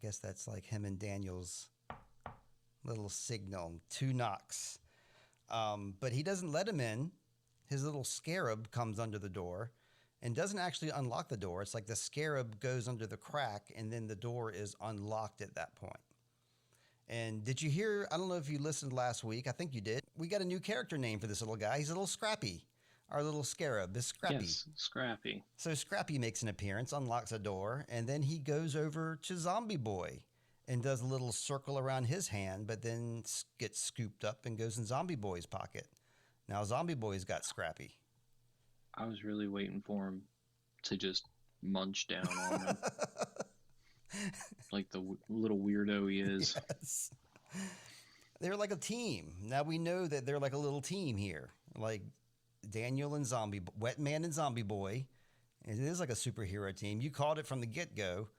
guess that's like him and Daniel's little signal. 2 knocks. But he doesn't let him in. His little scarab comes under the door and doesn't actually unlock the door. It's like the scarab goes under the crack and then the door is unlocked at that point. And did you hear? I don't know if you listened last week. I think you did. We got a new character name for this little guy. He's a little Scrappy. Our little scarab is Scrappy. Yes, Scrappy. So Scrappy makes an appearance, unlocks a door, and then he goes over to Zombie Boy and does a little circle around his hand, but then gets scooped up and goes in Zombie Boy's pocket. Now Zombie Boy's got Scrappy. I was really waiting for him to just munch down on him. Like the little weirdo he is. Yes. They're like a team. Now we know that they're like a little team here. Like Daniel and Wetman and Zombie Boy. It is like a superhero team. You called it from the get-go.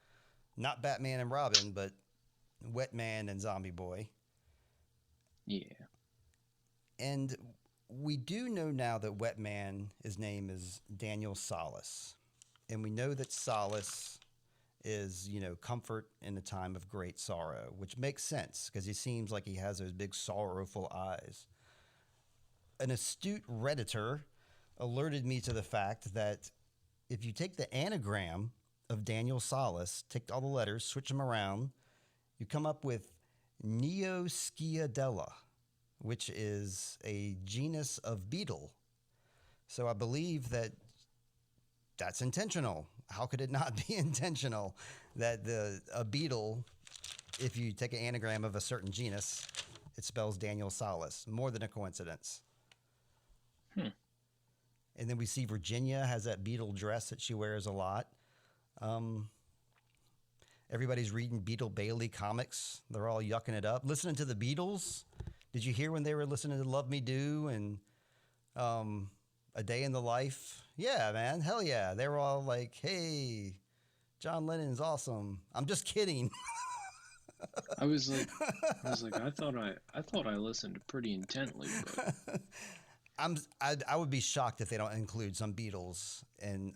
Not Batman and Robin, but Wetman and Zombie Boy. Yeah. And we do know now that Wetman, his name is Daniel Solace. And we know that Solace is, comfort in a time of great sorrow, which makes sense because he seems like he has those big sorrowful eyes. An astute Redditor alerted me to the fact that if you take the anagram of Daniel Solace, take all the letters, switch them around, you come up with Neosciadella, which is a genus of beetle. So I believe that that's intentional. How could it not be intentional that a beetle, if you take an anagram of a certain genus, it spells Daniel Solace? More than a coincidence. And then we see Virginia has that beetle dress that she wears a lot. Everybody's reading Beetle Bailey comics. They're all yucking it up. Listening to the Beatles. Did you hear when they were listening to Love Me Do and A Day in the Life? Yeah, man. Hell yeah. They were all like, hey, John Lennon's awesome. I'm just kidding. I was like, I thought I listened pretty intently, but I would be shocked if they don't include some Beatles in